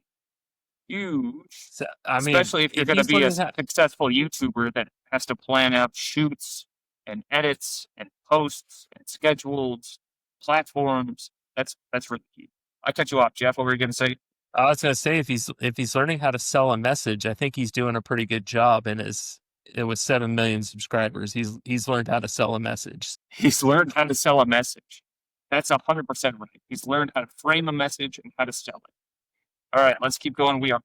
Huge. So, I mean, Especially if you're going to he's be a learning how- successful YouTuber that has to plan out shoots and edits and posts and schedules, platforms. That's really key. I cut you off, Jeff. What were you going to say? I was gonna say if he's learning how to sell a message, I think he's doing a pretty good job. And with 7 million subscribers, he's learned how to sell a message. He's learned how to sell a message. That's 100% right. He's learned how to frame a message and how to sell it. All right, let's keep going. We are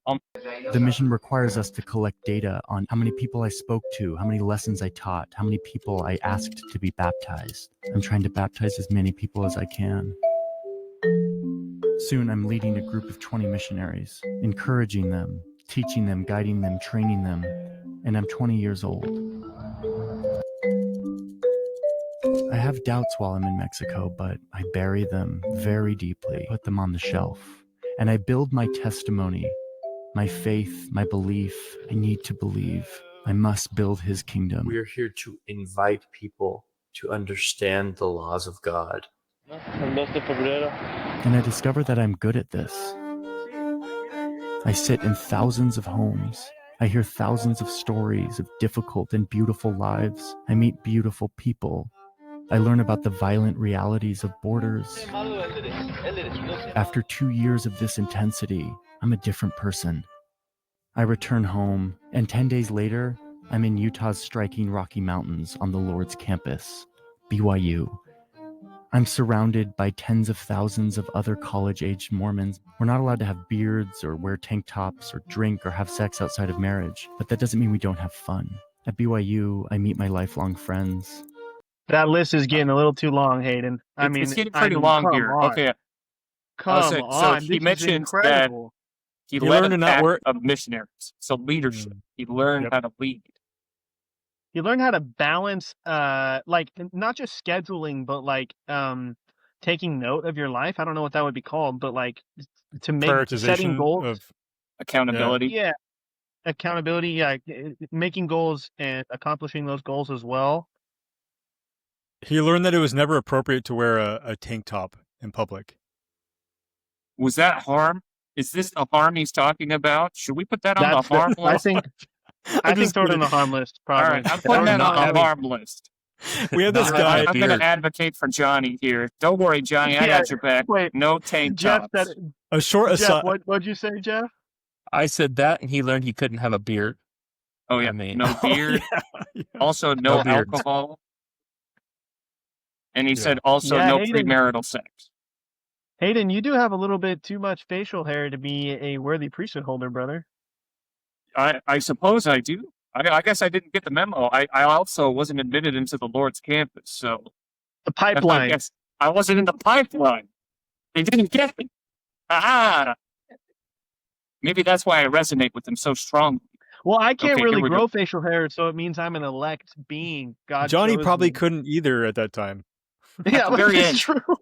The mission requires us to collect data on how many people I spoke to, how many lessons I taught, how many people I asked to be baptized. I'm trying to baptize as many people as I can. Soon I'm leading a group of 20 missionaries, encouraging them, teaching them, guiding them, training them, and I'm 20 years old. I have doubts while I'm in Mexico, but I bury them very deeply, put them on the shelf, and I build my testimony, my faith, my belief. I need to believe. I must build his kingdom. We are here to invite people to understand the laws of God. And I discover that I'm good at this. I sit in thousands of homes. I hear thousands of stories of difficult and beautiful lives. I meet beautiful people. I learn about the violent realities of borders. After 2 years of this intensity, I'm a different person. I return home, and 10 days later, I'm in Utah's striking Rocky Mountains on the Lord's campus, BYU. I'm surrounded by tens of thousands of other college-aged Mormons. We're not allowed to have beards or wear tank tops or drink or have sex outside of marriage, but that doesn't mean we don't have fun. At BYU, I meet my lifelong friends. That list is getting a little too long, Hayden. It's getting pretty long come here. on. Okay. Come So on. he This is mentioned that incredible. he He led learned a to not pack work- of missionaries. So leadership. He learned how to lead. You learn how to balance, like not just scheduling, but like taking note of your life. I don't know what that would be called, but like to make setting Prioritization goals. of Accountability. Yeah, accountability. Yeah, making goals and accomplishing those goals as well. He learned that it was never appropriate to wear a tank top in public. Was that harm? Is this the harm he's talking about? Should we put that on the harm list? I think throw it on the harm list. Probably. All right, I'm putting that on the harm list. We have this guy. I'm going to advocate for Johnny here. Don't worry, Johnny. I got your back. Wait, no tank Jeff, tops. A short Jeff, aside. what'd you say, Jeff? I said that, and he learned he couldn't have a beard. Oh yeah, I mean, no beard. Also, no, No beards. alcohol. And he said also no Hayden, premarital sex. Hayden, you do have a little bit too much facial hair to be a worthy priesthood holder, brother. I suppose I do. I guess I didn't get the memo. I also wasn't admitted into the Lord's campus, so The I pipeline. guess I wasn't in the pipeline. They didn't get me. Aha! Maybe that's why I resonate with them so strongly. Well, I can't Okay, really here we grow go. facial hair, so it means I'm an elect being. God Johnny chose probably me. couldn't either at that time. Yeah, At the very that's end. true.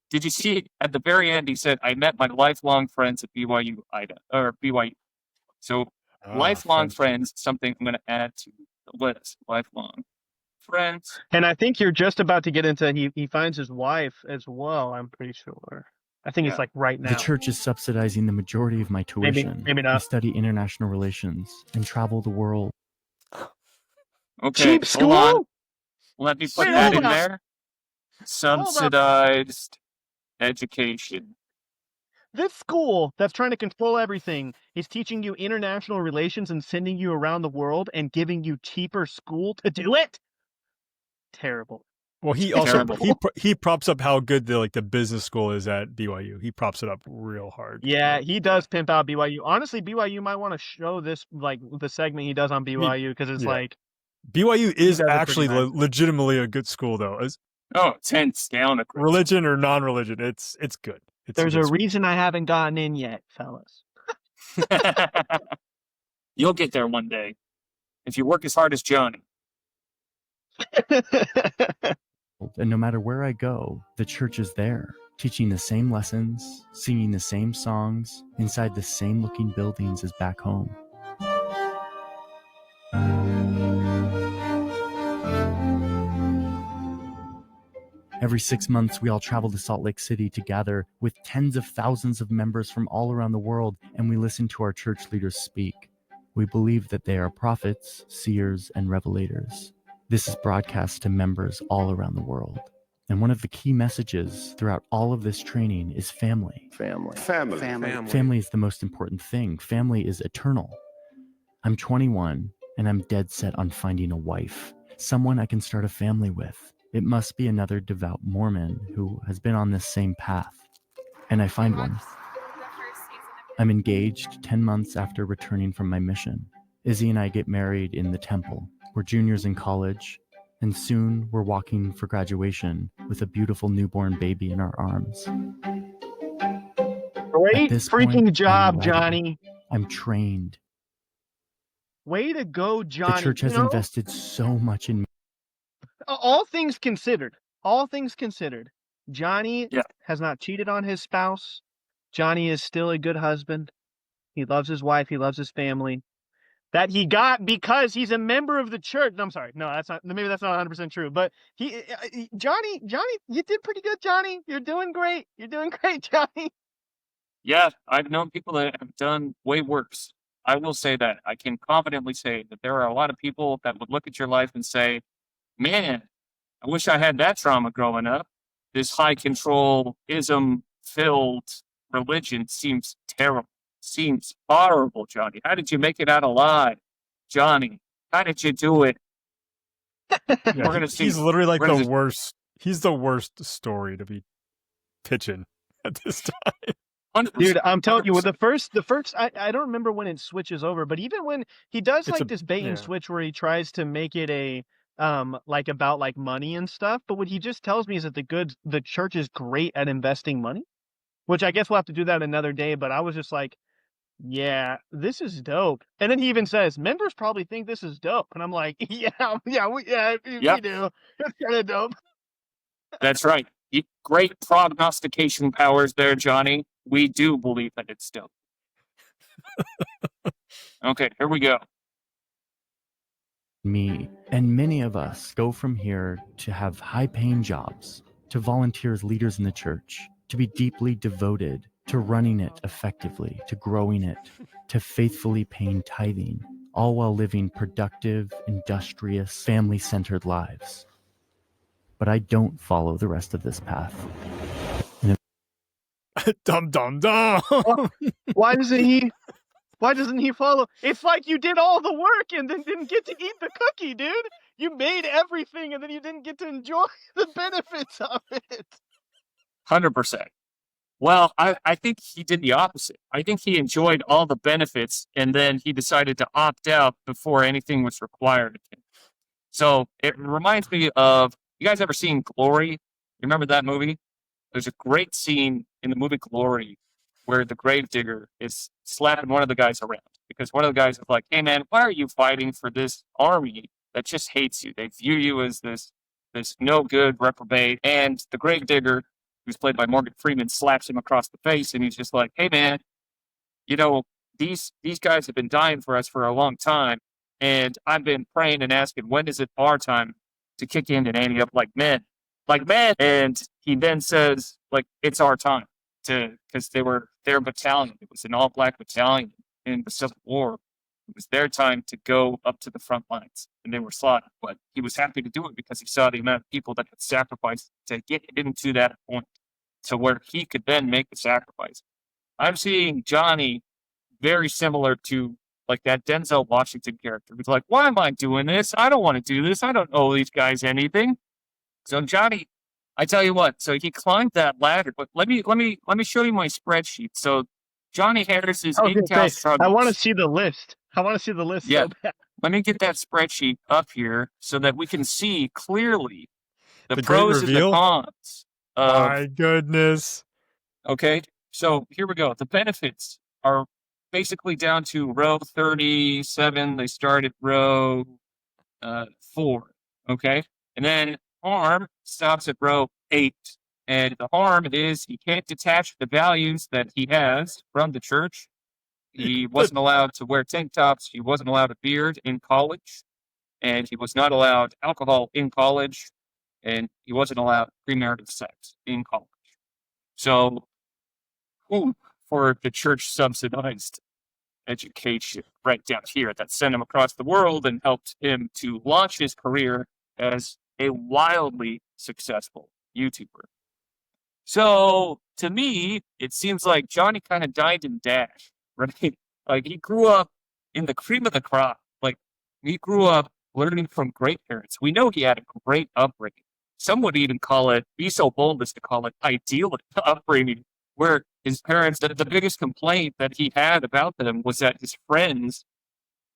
Did you see at the very end? He said, "I met my lifelong friends at BYU, BYU." So, lifelong friends, something I'm going to add to the list. Lifelong friends. And I think you're just about to get into he finds his wife as well, I'm pretty sure. I think it's like right now. The church is subsidizing the majority of my tuition. Maybe not. I study international relations and travel the world. Okay, Cheap hold on. school? Let me put Wait, that hold in up. there. Subsidized education. This school that's trying to control everything is teaching you international relations and sending you around the world and giving you cheaper school to do it? Terrible. Well, he also Terrible. he props up how good the business school is at BYU. He props it up real hard. Yeah, he does pimp out BYU. Honestly, BYU might want to show this, like, the segment he does on BYU, because it's yeah. like... BYU is does it actually pretty nice. legitimately a good school, though. Oh, 10's down a religion or non-religion, it's good. There's a reason I haven't gotten in yet, fellas. You'll get there one day. If you work as hard as Johnny. And no matter where I go, the church is there, teaching the same lessons, singing the same songs, inside the same looking buildings as back home. Every 6 months, we all travel to Salt Lake City to gather with tens of thousands of members from all around the world, and we listen to our church leaders speak. We believe that they are prophets, seers, and revelators. This is broadcast to members all around the world. And one of the key messages throughout all of this training is family. Family is the most important thing. Family is eternal. I'm 21, and I'm dead set on finding a wife, someone I can start a family with. It must be another devout Mormon who has been on this same path. And I find one. I'm engaged 10 months after returning from my mission. Izzy and I get married in the temple. We're juniors in college, and soon we're walking for graduation with a beautiful newborn baby in our arms. Great freaking job, Johnny. I'm trained. Way to go, Johnny. The church has invested so much in me. All things considered, Johnny has not cheated on his spouse. Johnny is still a good husband. He loves his wife. He loves his family. That he got because he's a member of the church. No, I'm sorry. No, that's not. Maybe that's not 100% true. But Johnny, you did pretty good, Johnny. You're doing great. You're doing great, Johnny. Yeah, I've known people that have done way worse. I will say that. I can confidently say that there are a lot of people that would look at your life and say, man, I wish I had that trauma growing up. This high control, ism-filled religion seems terrible. Seems horrible, Johnny. How did you make it out alive? Johnny, how did you do it? Yeah, We're gonna see. He's literally like the worst. He's the worst story to be pitching at this time. 100%. Dude, I'm telling you, with the first, I don't remember when it switches over, but even when he does this bait and switch where he tries to make it a like about like money and stuff, but what he just tells me is that the church is great at investing money, which I guess we'll have to do that another day. But I was just like, yeah, this is dope. And then he even says, members probably think this is dope, and I'm like, we do. It's kind of dope. That's right. Great prognostication powers there, Johnny. We do believe that it's dope. Okay, here we go. Me and many of us go from here to have high-paying jobs, to volunteer as leaders in the church, to be deeply devoted to running it effectively, to growing it, to faithfully paying tithing, all while living productive, industrious, family-centered lives. But I don't follow the rest of this path. Dum dum dum. Why doesn't he follow? It's like you did all the work and then didn't get to eat the cookie, dude. You made everything and then you didn't get to enjoy the benefits of it. 100%. Well, I think he did the opposite. I think he enjoyed all the benefits and then he decided to opt out before anything was required of him. So it reminds me of, you guys ever seen Glory? You remember that movie? There's a great scene in the movie Glory where the gravedigger is slapping one of the guys around because one of the guys is like, hey man, why are you fighting for this army that just hates you? They view you as this no good reprobate. And the gravedigger, who's played by Morgan Freeman, slaps him across the face and he's just like, hey man, you know, these guys have been dying for us for a long time. And I've been praying and asking, when is it our time to kick in and ante up like men? Like men. And he then says, like, it's our time because they were their battalion. It was an all black battalion in the Civil War. It was their time to go up to the front lines and they were slaughtered. But he was happy to do it because he saw the amount of people that had sacrificed to get him to that point to where he could then make the sacrifice. I'm seeing Johnny very similar to like that Denzel Washington character who's like, why am I doing this? I don't want to do this. I don't owe these guys anything. So Johnny, I tell you what, so he climbed that ladder, but let me show you my spreadsheet. So Johnny Harris's in-town struggles. I want to see the list. I want to see the list so bad. Let me get that spreadsheet up here so that we can see clearly the great pros and the reveal? cons. My goodness. Okay, so here we go. The benefits are basically down to row 37. They start at row 4. Okay, and then harm stops at row 8. And the harm is he can't detach the values that he has from the church. He wasn't allowed to wear tank tops. He wasn't allowed a beard in college. And he was not allowed alcohol in college. And he wasn't allowed premarital sex in college. So, for the church subsidized education right down here that sent him across the world and helped him to launch his career as a wildly successful YouTuber. So to me, it seems like Johnny kind of died in dash, right? Like he grew up in the cream of the crop. Like he grew up learning from great parents. We know he had a great upbringing. Some would even be so bold as to call it ideal upbringing, where his parents, the biggest complaint that he had about them was that his friends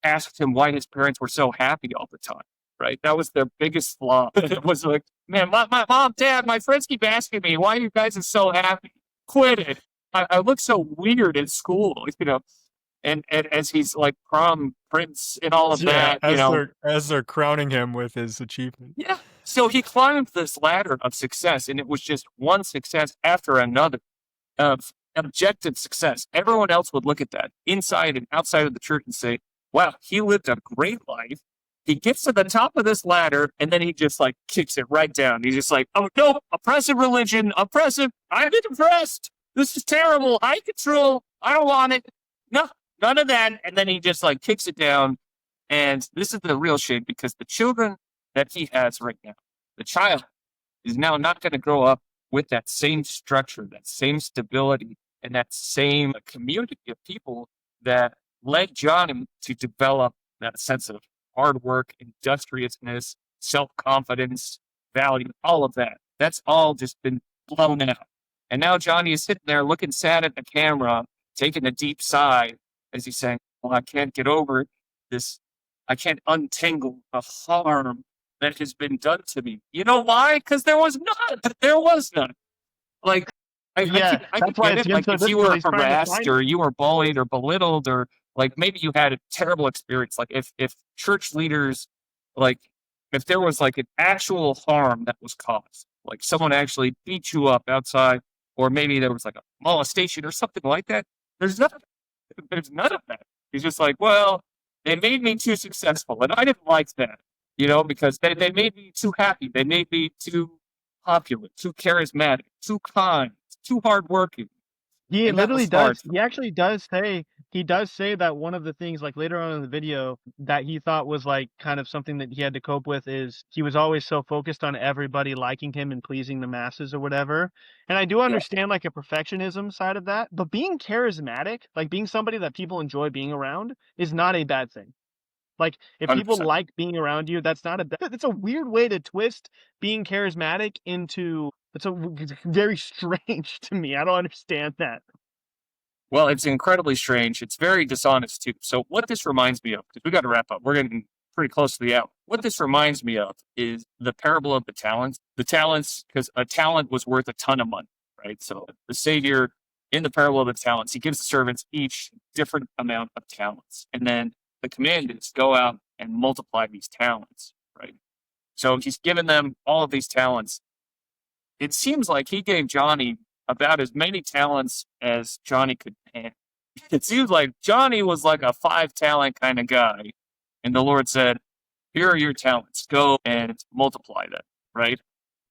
asked him why his parents were so happy all the time, right? That was their biggest flaw. It was like, man, my mom, dad, my friends keep asking me, why you guys are so happy? Quit it. I look so weird in school, you know? And as he's like prom prince and all of that, as they're crowning him with his achievement. Yeah. So he climbed this ladder of success, and it was just one success after another of objective success. Everyone else would look at that inside and outside of the church and say, wow, he lived a great life. He gets to the top of this ladder and then he just like kicks it right down. He's just like, oh no, oppressive religion, oppressive. I'm depressed. This is terrible. High control. I don't want it. No, none of that. And then he just like kicks it down. And this is the real shame because the children that he has right now, the child is now not going to grow up with that same structure, that same stability, and that same community of people that led John to develop that sense of hard work, industriousness, self-confidence, value, all of that. That's all just been blown out. And now Johnny is sitting there looking sad at the camera, taking a deep sigh as he's saying, well, I can't get over this. I can't untangle the harm that has been done to me. You know why? Because there was none. There was none. Like, I could get it. Like, if you were harassed or you were bullied or belittled or like maybe you had a terrible experience. Like if church leaders, like if there was like an actual harm that was caused, like someone actually beat you up outside, or maybe there was like a molestation or something like that. There's none of that. He's just like, well, they made me too successful, and I didn't like that, you know, because they made me too happy. They made me too popular, too charismatic, too kind, too hardworking. He literally does. He actually does say, he does say that one of the things, like later on in the video, that he thought was like kind of something that he had to cope with is he was always so focused on everybody liking him and pleasing the masses or whatever. And I do understand like a perfectionism side of that, but being charismatic, like being somebody that people enjoy being around, is not a bad thing. Like, if people 100%. like being around you, that's not it's a weird way to twist being charismatic into, it's very strange to me. I don't understand that. Well, it's incredibly strange. It's very dishonest too. So what this reminds me of, because we got to wrap up, we're getting pretty close to the hour. What this reminds me of is the parable of the talents. The talents, because a talent was worth a ton of money, right? So the Savior in the parable of the talents, he gives the servants each different amount of talents. And then the command is go out and multiply these talents, right? So he's given them all of these talents. It seems like he gave Johnny about as many talents as Johnny could handle. It seems like Johnny was like a 5-talent kind of guy. And the Lord said, here are your talents. Go and multiply them, right?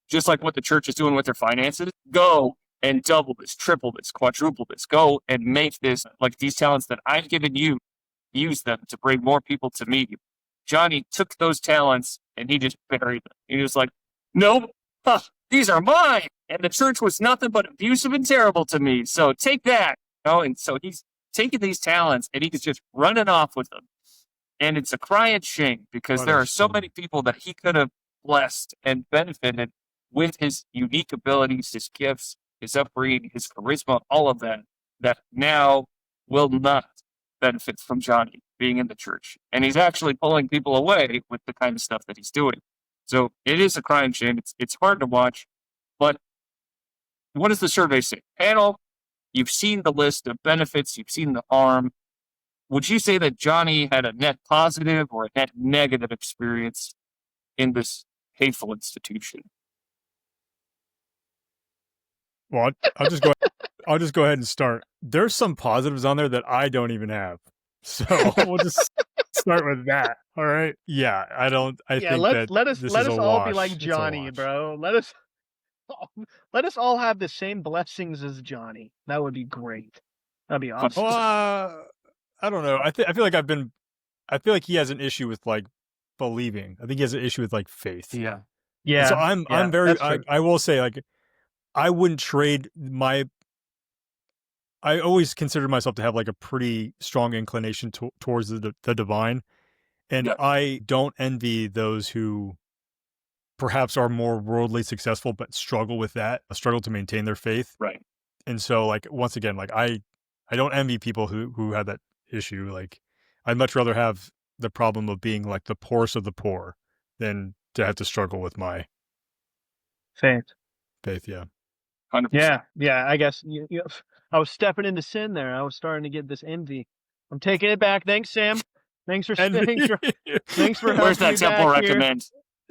Just like what the church is doing with their finances. Go and double this, triple this, quadruple this. Go and make this, like these talents that I've given you, use them to bring more people to me. Johnny took those talents and he just buried them. He was like, nope, these are mine. And the church was nothing but abusive and terrible to me. So take that. And so he's taking these talents and he's just running off with them. And it's a crying shame because there are so many people that he could have blessed and benefited with his unique abilities, his gifts, his upbringing, his charisma, all of that, that now will not benefit from Johnny being in the church. And he's actually pulling people away with the kind of stuff that he's doing. So it is a crying shame. It's hard to watch. But what does the survey say? Panel, you've seen the list of benefits, you've seen the harm. Would you say that Johnny had a net positive or a net negative experience in this hateful institution? Well, I'll just go. I'll just go ahead and start. There's some positives on there that I don't even have, so we'll just start with that. All right. Yeah, I don't. I think that let us this let is us a all be wash. like It's a Johnny, wash. bro. Let us all have the same blessings as Johnny. That would be great. That'd be awesome. Well, I don't know. I feel like I feel like he has an issue with like believing. I think he has an issue with like faith. Yeah. Yeah. And so I'm very. I will say like I wouldn't trade my. I always considered myself to have like a pretty strong inclination towards the divine, and I don't envy those who perhaps are more worldly successful but struggle with that, struggle to maintain their faith. Right. And so like once again, like I don't envy people who have that issue. Like I'd much rather have the problem of being like the poorest of the poor than to have to struggle with my faith. Yeah. 100%. Yeah. I guess I was stepping into sin there. I was starting to get this envy. I'm taking it back. Thanks, Sam. Thanks for helping Where's that me temple back recommend?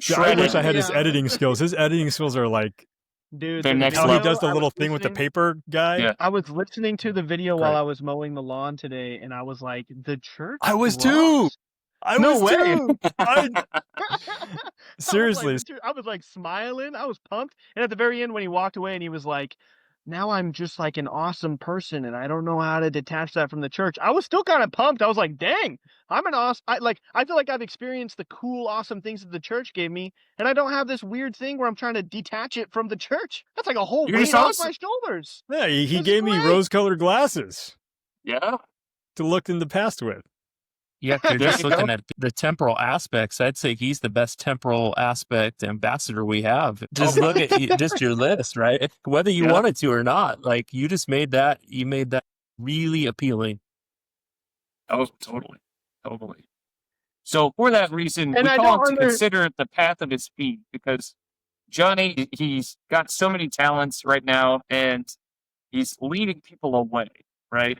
Yeah, I wish I had his editing skills. His editing skills are like, dude. They're next how level. he does the little thing with the paper guy. Yeah. I was listening to the video Great. while I was mowing the lawn today, and I was like, the church. I was rocks. too. I No was way. too. Seriously. I was like smiling. I was pumped. And at the very end, when he walked away and he was like, now I'm just like an awesome person and I don't know how to detach that from the church. I was still kind of pumped. I was like, dang, I'm an awesome. I feel like I've experienced the cool, awesome things that the church gave me. And I don't have this weird thing where I'm trying to detach it from the church. That's like a whole weight off my shoulders. Yeah, he gave me rose-colored glasses. Yeah. To look in the past with. Yeah, if you're just looking at the temporal aspects, I'd say he's the best temporal aspect ambassador we have. Just look at just your list, right? Whether you wanted to or not, like you made that really appealing. Oh, totally. So for that reason, And we I call him don't to consider the path of his feet because Johnny, he's got so many talents right now and he's leading people away, right?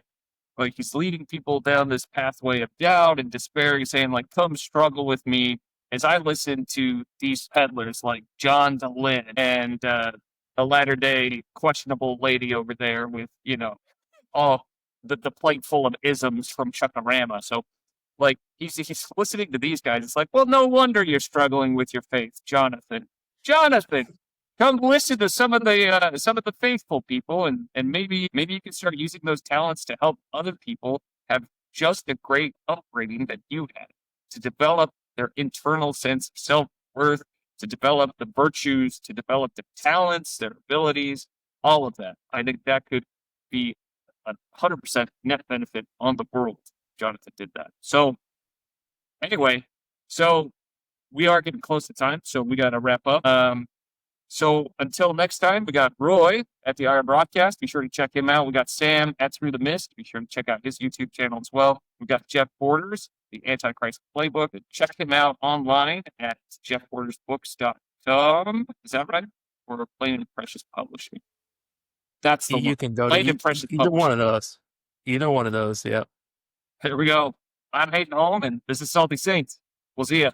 Like he's leading people down this pathway of doubt and despair. He's saying like, come struggle with me. As I listen to these peddlers like John DeLynn and the latter-day questionable lady over there with, all the plate full of isms from Chuckarama. So like he's listening to these guys. It's like, well, no wonder you're struggling with your faith, Jonathan. Come listen to some of the faithful people, and maybe you can start using those talents to help other people have just a great upbringing that you had, to develop their internal sense of self-worth, to develop the virtues, to develop the talents, their abilities, all of that. I think that could be 100% net benefit on the world. Jonathan did that. So Anyway, so we are getting close to time, so we got to wrap up. So until next time, we got Roy at the Iron Broadcast. Be sure to check him out. We got Sam at Through the Mist. Be sure to check out his YouTube channel as well. We got Jeff Borders, the Antichrist Playbook. Check him out online at jeffbordersbooks.com. Is that right? Or Plain and Precious Publishing. That's the You one. can go Plain to and Precious either one Publishing. of those. Either one of those, yeah. Here we go. I'm Hayden Holm, and this is Salty Saints. We'll see ya.